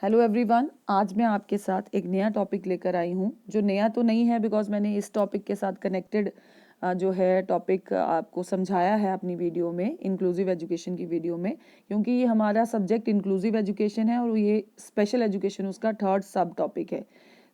Hello everyone, आज मैं आपके साथ एक नया टॉपिक लेकर आई हूँ जो नया तो नहीं है बिकॉज मैंने इस टॉपिक के साथ कनेक्टेड जो है टॉपिक आपको समझाया है अपनी वीडियो में, इंक्लूसिव एजुकेशन की वीडियो में। क्योंकि ये हमारा सब्जेक्ट इंक्लूसिव एजुकेशन है और ये स्पेशल एजुकेशन उसका थर्ड सब टॉपिक है।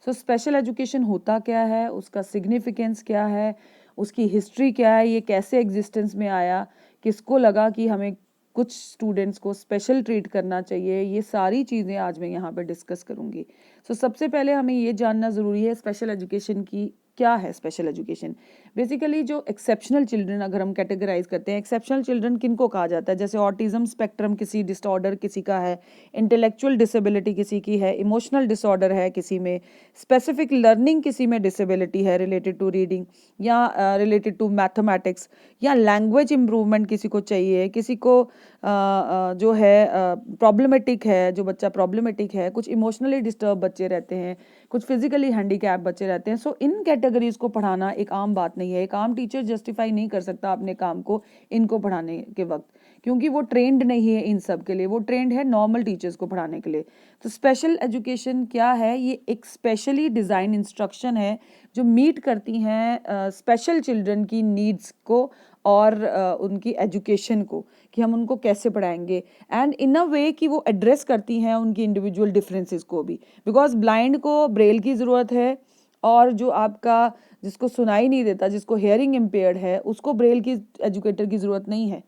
सो स्पेशल एजुकेशन होता क्या है, उसका सिग्निफिकेंस क्या है, उसकी हिस्ट्री क्या है, ये कैसे एग्जिस्टेंस में आया, किसको लगा कि हमें कुछ स्टूडेंट्स को स्पेशल ट्रीट करना चाहिए, ये सारी चीज़ें आज मैं यहाँ पर डिस्कस करूँगी। सबसे पहले हमें ये जानना ज़रूरी है स्पेशल एजुकेशन की क्या है। स्पेशल एजुकेशन बेसिकली जो एक्सेप्शनल चिल्ड्रन, अगर हम कैटेगराइज करते हैं एक्सेप्शनल चिल्ड्रन किनको कहा जाता है, जैसे ऑटिज्म स्पेक्ट्रम किसी डिसऑर्डर किसी का है, इंटेलेक्चुअल डिसेबिलिटी किसी की है, इमोशनल डिसऑर्डर है किसी में, स्पेसिफिक लर्निंग किसी में डिसेबिलिटी है रिलेटेड टू रीडिंग या रिलेटेड टू मैथमेटिक्स, या लैंग्वेज इम्प्रूवमेंट किसी को चाहिए, किसी को जो है प्रॉब्लमेटिक है, जो बच्चा प्रॉब्लमेटिक है, कुछ इमोशनली डिस्टर्ब बच्चे रहते हैं, कुछ फिजिकली हैंडीकैप बच्चे रहते हैं। इन कैटेगरीज को पढ़ाना एक आम बात नहीं है। एक आम टीचर जस्टिफाई नहीं कर सकता अपने काम को इनको पढ़ाने के वक्त, क्योंकि वो ट्रेंड नहीं है इन सब के लिए, वो ट्रेंड है नॉर्मल टीचर्स को पढ़ाने के लिए। तो स्पेशल एजुकेशन क्या है? ये एक स्पेशली डिज़ाइन इंस्ट्रक्शन है जो मीट करती हैं स्पेशल चिल्ड्रन की नीड्स को और उनकी एजुकेशन को, कि हम उनको कैसे पढ़ाएंगे, एंड इन अ वे कि वो एड्रेस करती हैं उनकी इंडिविजुअल डिफरेंसेस को भी। बिकॉज ब्लाइंड को ब्रेल की ज़रूरत है, और जो आपका जिसको सुनाई नहीं देता, जिसको हेयरिंग इम्पेयर्ड है, उसको ब्रेल की एजुकेटर की ज़रूरत नहीं है,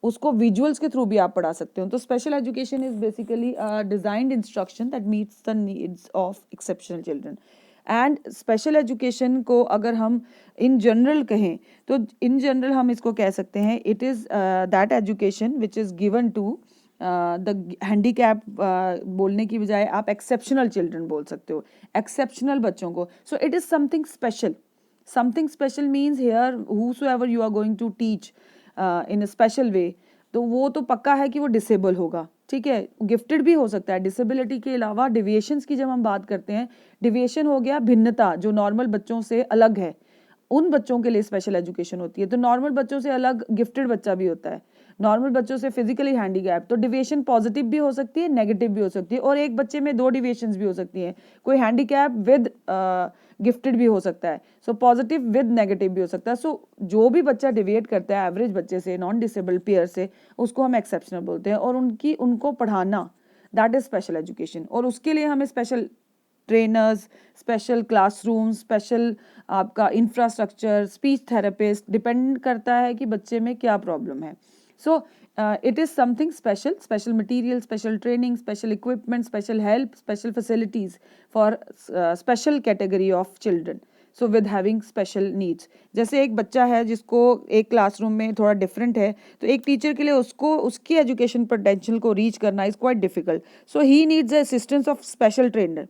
उसको विजुअल्स के थ्रू भी आप पढ़ा सकते हो। तो special education is basically designed instruction that meets the needs of exceptional children. And special education को अगर हम इन जनरल कहें तो इन जनरल हम इसको कह सकते हैं, it is that education which is given to the handicap. बोलने की बजाय आप एक्सेप्शनल चिल्ड्रन बोल सकते हो, एक्सेप्शनल बच्चों को। So it is something special. Something special means here whosoever you are going to teach in a special way, तो वो तो पक्का है कि वो डिसेबल होगा, ठीक है, गिफ्टेड भी हो सकता है। डिसेबिलिटी के अलावा डिविएशंस की जब हम बात करते हैं, डिविएशन हो गया भिन्नता जो नॉर्मल बच्चों से अलग है, उन बच्चों के लिए स्पेशल एजुकेशन होती है। तो नॉर्मल बच्चों से अलग गिफ्टेड बच्चा भी होता है, नॉर्मल बच्चों से फिजिकली हैंडीकैप। तो डिविएशन पॉजिटिव भी हो सकती है, नेगेटिव भी हो सकती है, और एक बच्चे में दो डिविएशंस भी हो सकती हैं, कोई हैंडीकैप विद गिफ्टेड भी हो सकता है, सो पॉजिटिव विद नेगेटिव भी हो सकता है। सो जो भी बच्चा डिविएट करता है एवरेज बच्चे से, नॉन डिसेबल्ड पेयर से, उसको हम एक्सेप्शनल बोलते हैं, और उनको पढ़ाना दैट इज स्पेशल एजुकेशन। और उसके लिए हमें special trainers, special classroom, special आपका इंफ्रास्ट्रक्चर, स्पीच थेरेपिस्ट, डिपेंड करता है कि बच्चे में क्या प्रॉब्लम है। So it is something special, special material, special training, special equipment, special help, special facilities for special category of children, so with having special needs. जैसे एक बच्चा है जिसको एक क्लासरूम में थोड़ा डिफरेंट है, तो एक टीचर के लिए उसको उसकी एजुकेशन पोटेंशियल को रीच करना is quite difficult, so he needs the assistance of special trainer.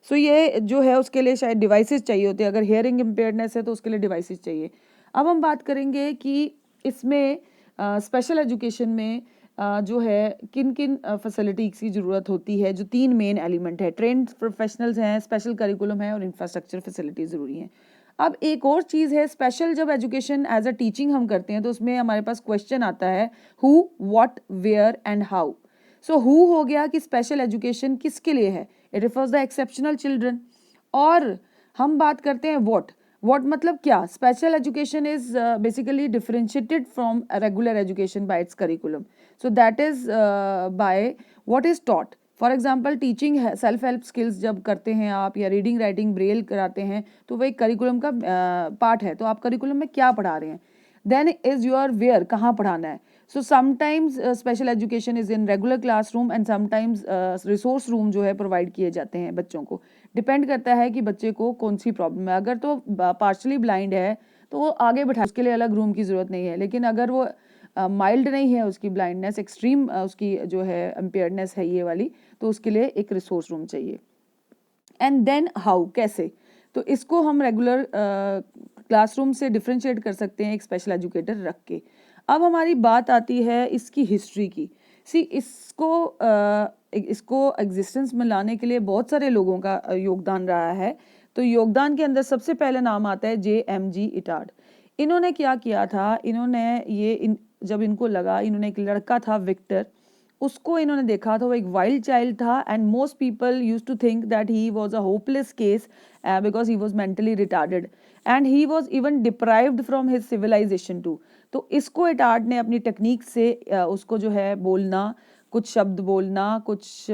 So ये जो है उसके लिए शायद डिवाइसेस चाहिए होते हैं, अगर हेयरिंग इम्पेयर्डनेस है तो उसके लिए डिवाइसेस चाहिए। अब हम बात करेंगे कि इसमें स्पेशल एजुकेशन में जो है किन किन फैसिलिटीज़ की ज़रूरत होती है। जो तीन मेन एलिमेंट है, ट्रेंड प्रोफेशनल्स हैं, स्पेशल करिकुलम है, और इंफ्रास्ट्रक्चर फैसिलिटीज़ ज़रूरी हैं। अब एक और चीज़ है, स्पेशल जब एजुकेशन एज अ टीचिंग हम करते हैं तो उसमें हमारे पास क्वेश्चन आता है who, what, where and how. So who हो गया कि स्पेशल एजुकेशन किसके लिए है, it refers the exceptional children. और हम बात करते हैं व्हाट। व्हाट मतलब क्या? Special education is basically differentiated from regular education by its curriculum, so that is by what is taught. For example teaching है, सेल्फ हेल्प स्किल्स जब करते हैं आप, या रीडिंग राइटिंग ब्रेल कराते हैं, तो वो एक करिकुलम का पार्ट है। तो आप करिकुलम में क्या पढ़ा रहे हैं। देन इज योर वेयर, कहाँ पढ़ाना है। So sometimes special education is in regular classroom, and sometimes resource room जो है प्रोवाइड किए जाते हैं बच्चों को। डिपेंड करता है कि बच्चे को कौन सी प्रॉब्लम है। अगर तो पार्शली ब्लाइंड है तो वो आगे बैठा, उसके लिए अलग रूम की ज़रूरत नहीं है। लेकिन अगर वो माइल्ड नहीं है, उसकी ब्लाइंडनेस एक्सट्रीम उसकी जो है इम्पेयर्डनेस है ये वाली, तो उसके लिए एक रिसोर्स रूम चाहिए। एंड देन हाउ, कैसे, तो इसको हम रेगुलर क्लासरूम से डिफ्रेंशिएट कर सकते हैं एक स्पेशल एजुकेटर रख के। अब हमारी बात आती है इसकी हिस्ट्री की। इसको एग्जिस्टेंस में लाने के लिए बहुत सारे लोगों का योगदान रहा है। तो योगदान के अंदर सबसे पहले नाम आता है JMG इटार्ड। इन्होंने क्या किया था, जब इनको लगा, इन्होंने एक लड़का था विक्टर, उसको इन्होंने देखा था, वो एक वाइल्ड चाइल्ड था and most people use to think that he was a hopeless case because he was mentally retarded and he was even deprived from his civilisation too. तो इसको एटार्ड ने अपनी टेक्निक से उसको जो है बोलना, कुछ शब्द बोलना, कुछ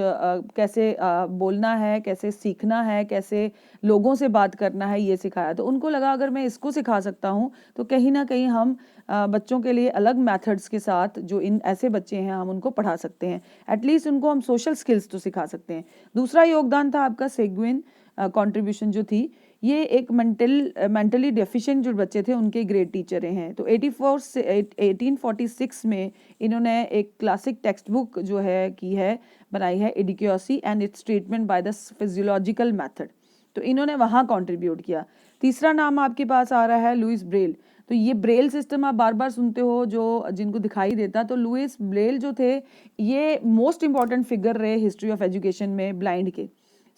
कैसे बोलना है, कैसे सीखना है, कैसे लोगों से बात करना है, ये सिखाया। तो उनको लगा अगर मैं इसको सिखा सकता हूँ तो कहीं ना कहीं हम बच्चों के लिए अलग मेथड्स के साथ जो इन ऐसे बच्चे हैं हम उनको पढ़ा सकते हैं, एटलीस्ट उनको हम सोशल स्किल्स तो सिखा सकते हैं। दूसरा योगदान था आपका सेगुइन कंट्रीब्यूशन जो थी, ये एक मेंटली डेफिशिएंट जो बच्चे थे उनके ग्रेट टीचर रहे हैं। तो 1846 में इन्होंने एक क्लासिक टेक्स्ट बुक जो है की है बनाई है, idiocy and its treatment by the physiological method. तो इन्होंने वहाँ कॉन्ट्रीब्यूट किया। तीसरा नाम आपके पास आ रहा है लुइस ब्रेल। तो ये ब्रेल सिस्टम आप बार बार सुनते हो जो जिनको दिखाई देता, तो लुइस ब्रेल जो थे ये मोस्ट इंपॉर्टेंट फिगर रहे हिस्ट्री ऑफ एजुकेशन में ब्लाइंड के।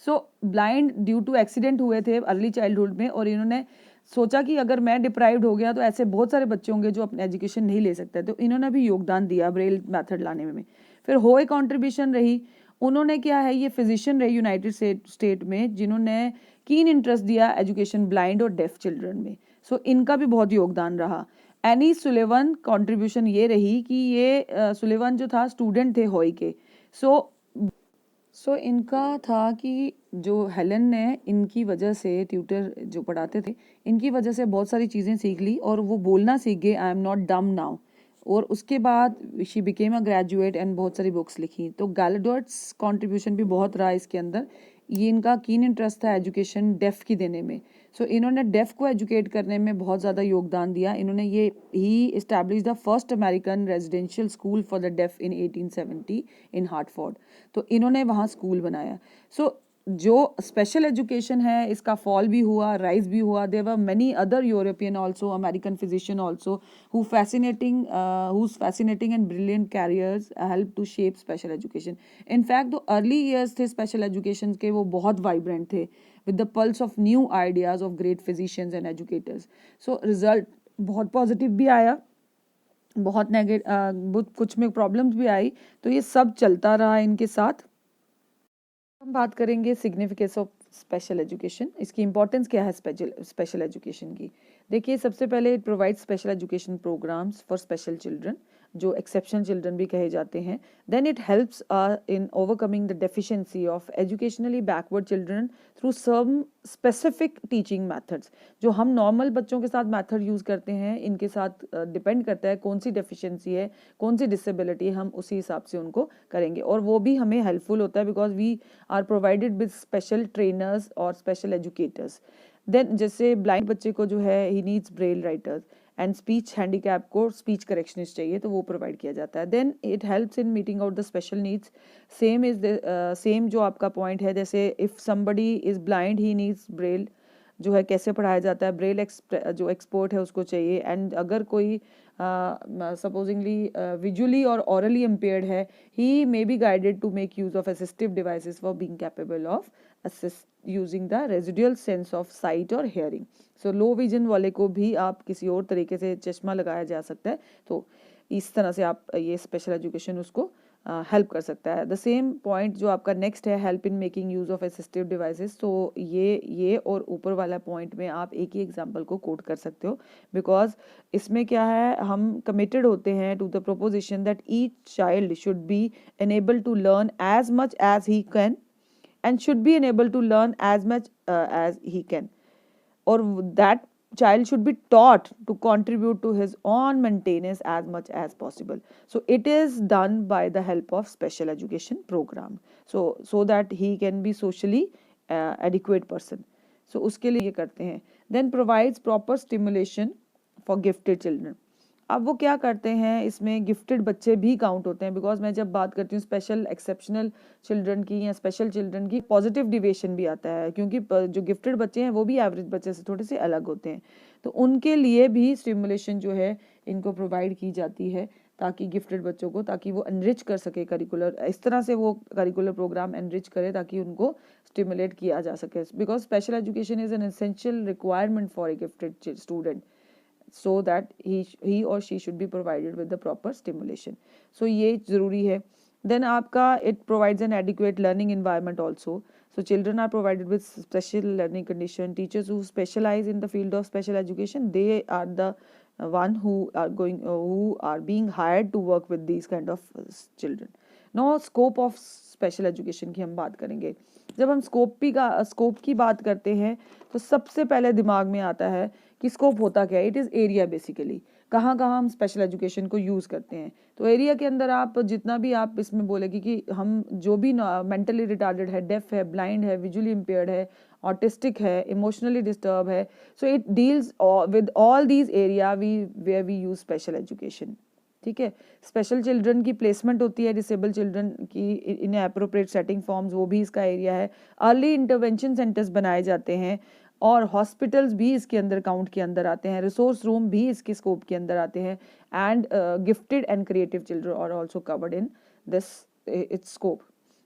So blind due to accident हुए थे अर्ली चाइल्डहुड में, और इन्होंने सोचा कि अगर मैं डिप्राइव्ड हो गया तो ऐसे बहुत सारे बच्चे होंगे जो अपने एजुकेशन नहीं ले सकते, तो इन्होंने भी योगदान दिया ब्रेल मेथड लाने में। फिर होए कंट्रीब्यूशन रही, उन्होंने क्या है, ये फिजिशियन रहे यूनाइटेड स्टेट में जिन्होंने कीन इंटरेस्ट दिया एजुकेशन ब्लाइंड और डेफ चिल्ड्रन में। सो इनका भी बहुत योगदान रहा। एनी सुलेवन कंट्रीब्यूशन ये रही कि ये सुलेवन जो था स्टूडेंट थे होई के। सो इनका था कि जो हेलन ने इनकी वजह से, ट्यूटर जो पढ़ाते थे, इनकी वजह से बहुत सारी चीज़ें सीख ली और वो बोलना सीख गए, आई एम नॉट डम नाउ। और उसके बाद she became a graduate and बहुत सारी बुक्स लिखी। तो गैलाडोट्स कंट्रीब्यूशन भी बहुत रहा इसके अंदर। ये इनका कीन इंटरेस्ट था एजुकेशन डेफ की देने में। सो इन्होंने डेफ को एजुकेट करने में बहुत ज़्यादा योगदान दिया। इन्होंने ये ही establish the first American residential school for the deaf in 1870 in Hartford. तो इन्होंने वहाँ स्कूल बनाया। सो जो स्पेशल एजुकेशन है इसका फॉल भी हुआ, राइज भी हुआ। There were many other European also, American physician also whose fascinating and brilliant careers help to shape special education. In fact, जो early years थे special education के वो बहुत vibrant थे with the pulse of new ideas of great physicians and educators. So result बहुत positive भी आया, बहुत नेगेटिव कुछ में प्रॉब्लम्स भी आई। तो ये सब चलता रहा इनके साथ। हम बात करेंगे सिग्निफिकेंस ऑफ स्पेशल एजुकेशन, इसकी इंपॉर्टेंस क्या है स्पेशल एजुकेशन की। देखिए, सबसे पहले it provide special education programmes for special children, जो एक्सेप्शनल चिल्ड्रन भी कहे जाते हैं। Then it helps in overcoming the deficiency of educationally backward children through some specific teaching methods. जो हम नॉर्मल बच्चों के साथ मेथड यूज़ करते हैं, इनके साथ डिपेंड करता है कौन सी डेफिशिएंसी है, कौन सी डिसेबिलिटी, हम उसी हिसाब से उनको करेंगे। और वो भी हमें हेल्पफुल होता है because we are provided with special trainers और स्पेशल एजुकेटर्स। देन जैसे ब्लाइंड बच्चे को जो है he needs Braille writers, and speech handicap को स्पीच करेक्शनिस्ट चाहिए, तो वो प्रोवाइड किया जाता है। Then it helps in meeting out the special needs. Same जो आपका पॉइंट है, जैसे if somebody is blind he needs Braille, जो है कैसे पढ़ाया जाता है, ब्रेल जो एक्सपर्ट है उसको चाहिए। एंड अगर कोई सपोजिंगली विजुअली और ऑरली इम्पेयर्ड है, he may be guided to make use of assistive devices for being capable of using the residual sense of sight और हेयरिंग। सो लो विजन वाले को भी आप किसी और तरीके से चश्मा लगाया जा सकता है, तो इस तरह से आप ये स्पेशल एजुकेशन उसको हेल्प कर सकता है। द सेम पॉइंट जो आपका नेक्स्ट है, help in making use of assistive devices, तो ये और ऊपर वाला पॉइंट में आप एक ही एग्जांपल को कोट कर सकते हो, बिकॉज इसमें क्या है, हम कमिटेड होते हैं to the proposition that each child should be enabled to learn as much as he can and should be enabled to learn as much as he can, or that child should be taught to contribute to his own maintenance as much as possible. So it is done by the help of special education program, so that he can be socially adequate person. So उसके लिए ये करते हैं। Then provides proper stimulation for gifted children. अब वो क्या करते हैं, इसमें गिफ्टेड बच्चे भी काउंट होते हैं, बिकॉज मैं जब बात करती हूँ स्पेशल एक्सेप्शनल चिल्ड्रन की या स्पेशल चिल्ड्रन की, पॉजिटिव डिविएशन भी आता है, क्योंकि जो गिफ्टेड बच्चे हैं वो भी एवरेज बच्चे से थोड़े से अलग होते हैं। तो उनके लिए भी स्टिमुलेशन जो है इनको प्रोवाइड की जाती है, ताकि गिफ्टेड बच्चों को, ताकि वो एनरिच कर सके करिकुलर, इस तरह से वो करिकुलर प्रोग्राम एनरिच करे ताकि उनको स्टिमुलेट किया जा सके, because special education is an essential requirement for a gifted student, so that he or she should be provided with the proper stimulation. So ये ज़रूरी है। देन आपका it provides N adequate learning environment also. So children are provided with special learning condition. Teachers who specialize in the field of special education, they are the one who are being hired to work with these kind of children. Now scope of special education की हम बात करेंगे. जब हम scope की बात करते हैं तो सबसे पहले दिमाग में आता है कि स्कोप होता क्या है. इट इज़ एरिया बेसिकली, कहाँ कहाँ हम स्पेशल एजुकेशन को यूज़ करते हैं. तो एरिया के अंदर आप जितना भी आप इसमें बोलेगी कि हम जो भी मेंटली रिटार्डेड है, डेफ है, ब्लाइंड है, विजुअली इम्पेयर्ड है, ऑटिस्टिक है, इमोशनली डिस्टर्ब है, so it deals with all these area where we use special education. ठीक है. स्पेशल चिल्ड्रन की प्लेसमेंट होती है, डिसेबल चिल्ड्रन की इन एप्रोप्रिएट सेटिंग फॉर्म्स, वो भी इसका एरिया है. अर्ली इंटरवेंशन सेंटर्स बनाए जाते हैं और हॉस्पिटल्स भी इसके अंदर काउंट के अंदर आते हैं. रिसोर्स रूम भी इसके स्कोप के अंदर आते हैं. And gifted and creative children are also covered in this its scope.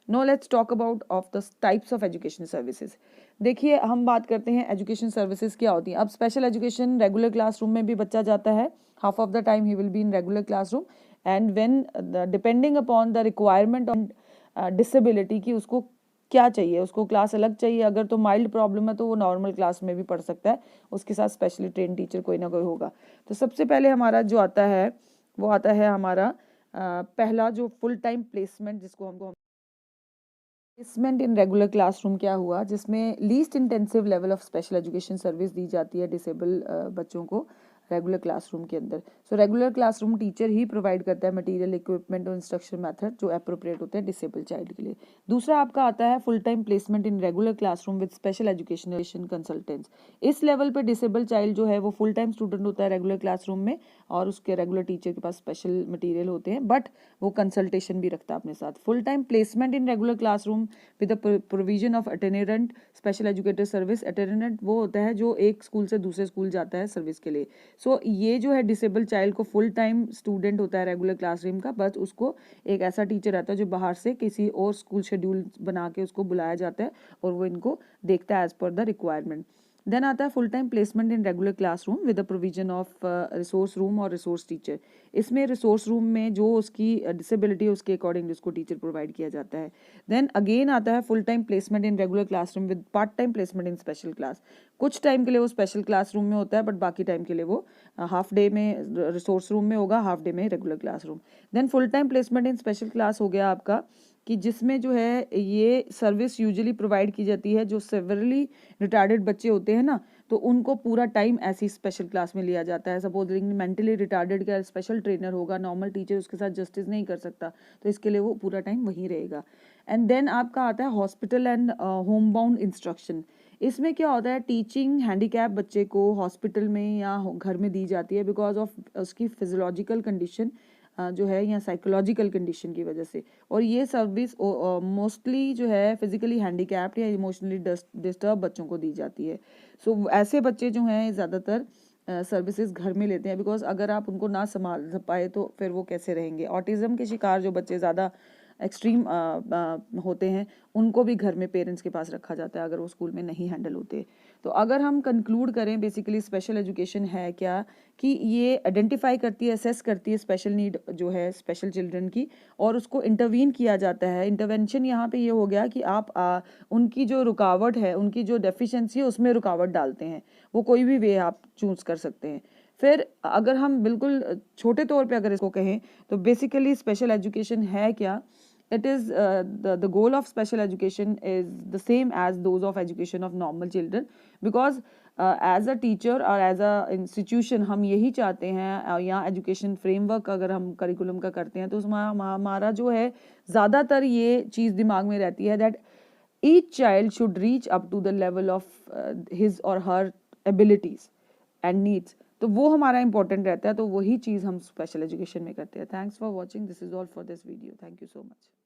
No let's talk about of the types of education services. देखिए हम बात करते हैं एजुकेशन सर्विसेज क्या होती हैं. अब स्पेशल एजुकेशन रेगुलर क्लासरूम में भी बच्चा जाता है. Half of the time he will be in regular classroom and when depending upon the requirement on disability की उसको क्या चाहिए, उसको क्लास अलग चाहिए. अगर तो माइल्ड प्रॉब्लम है तो वो नॉर्मल क्लास में भी पढ़ सकता है, उसके साथ स्पेशली ट्रेन टीचर कोई ना कोई होगा. तो सबसे पहले हमारा जो आता है वो आता है हमारा पहला जो फुल टाइम प्लेसमेंट, जिसको हमको प्लेसमेंट इन रेगुलर क्लासरूम क्या हुआ, जिसमें least intensive level of special education service दी जाती है डिसेबल बच्चों को रेगुलर क्लासरूम के अंदर. सो रेगुलर क्लासरूम टीचर ही प्रोवाइड करता है मटेरियल, इक्विपमेंट और इंस्ट्रक्शन मेथड जो अप्रोप्रिएट होते हैं डिसेबल चाइल्ड के लिए. दूसरा आपका आता है full time placement in regular classroom with special education consultants. इस लेवल पे डिसेबल चाइल्ड जो है वो फुल टाइम स्टूडेंट होता है रेगुलर क्लासरूम में और उसके रेगुलर टीचर के पास स्पेशल मटीरियल होते हैं, बट वो कंसल्टेशन भी रखता है अपने साथ. Full time placement in regular classroom with the provision of attendant special educator service. Attendant वो होता है जो एक स्कूल से दूसरे स्कूल जाता है सर्विस के लिए. सो ये जो है डिसेबल चाइल्ड को फुल टाइम स्टूडेंट होता है रेगुलर क्लासरूम का, बस उसको एक ऐसा टीचर आता है जो बाहर से किसी और स्कूल शेड्यूल बना के उसको बुलाया जाता है और वो इनको देखता है as per the requirement. Then आता है full time placement in regular classroom with the provision of resource room और रिसोर्स टीचर. इसमें रिसोर्स रूम में जो उसकी डिसेबिलिटी है उसके अकॉर्डिंग उसको टीचर प्रोवाइड किया जाता है. देन अगेन आता है full time placement in regular classroom with part time placement in special class. कुछ टाइम के लिए वो स्पेशल क्लासरूम में होता है बट बाकी टाइम के लिए वो हाफ डे में रिसोर्स रूम में होगा, हाफ डे में regular classroom. Then full time placement in special class हो गया आपका कि जिसमें जो है ये सर्विस यूजुअली प्रोवाइड की जाती है जो सेवरली रिटार्डेड बच्चे होते हैं ना, तो उनको पूरा टाइम ऐसी स्पेशल क्लास में लिया जाता है. सपोज मेंटली रिटार्डेड का स्पेशल ट्रेनर होगा, नॉर्मल टीचर उसके साथ जस्टिस नहीं कर सकता, तो इसके लिए वो पूरा टाइम वहीं रहेगा. एंड देन आपका आता है hospital and home bound instruction. इसमें क्या होता है, टीचिंग हैंडीकैप बच्चे को हॉस्पिटल में या घर में दी जाती है बिकॉज ऑफ उसकी फिजियोलॉजिकल कंडीशन जो है या साइकोलॉजिकल कंडीशन की वजह से. और ये सर्विस मोस्टली जो है फिजिकली हैंडीकैप्ड या इमोशनली डिस्टर्ब बच्चों को दी जाती है. सो ऐसे बच्चे जो हैं ज़्यादातर सर्विसेज घर में लेते हैं बिकॉज अगर आप उनको ना संभाल पाए तो फिर वो कैसे रहेंगे. ऑटिज़म के शिकार जो बच्चे ज़्यादा एक्सट्रीम होते हैं उनको भी घर में पेरेंट्स के पास रखा जाता है अगर वो स्कूल में नहीं हैंडल होते. तो अगर हम कंक्लूड करें बेसिकली स्पेशल एजुकेशन है क्या, कि ये आइडेंटिफाई करती है, असेस करती है स्पेशल नीड जो है स्पेशल चिल्ड्रन की और उसको इंटरवीन किया जाता है. इंटरवेंशन यहाँ पे ये हो गया कि आप उनकी जो रुकावट है, उनकी जो डेफिशिएंसी है उसमें रुकावट डालते हैं. वो कोई भी वे आप चूज़ कर सकते हैं. फिर अगर हम बिल्कुल छोटे तौर पे अगर इसको कहें तो बेसिकली स्पेशल एजुकेशन है क्या. It is the goal of special education is the same as those of education of normal children because as a teacher और as a institution हम यही चाहते हैं या education framework अगर हम curriculum का करते हैं तो उसमें हमारा जो है ज़्यादातर ये चीज़ दिमाग में रहती है that each child should reach up to the level of his or her abilities and needs. तो वो हमारा important रहता है, तो वही चीज़ हम special education में करते हैं. Thanks for watching. This is all for this video. Thank you so much.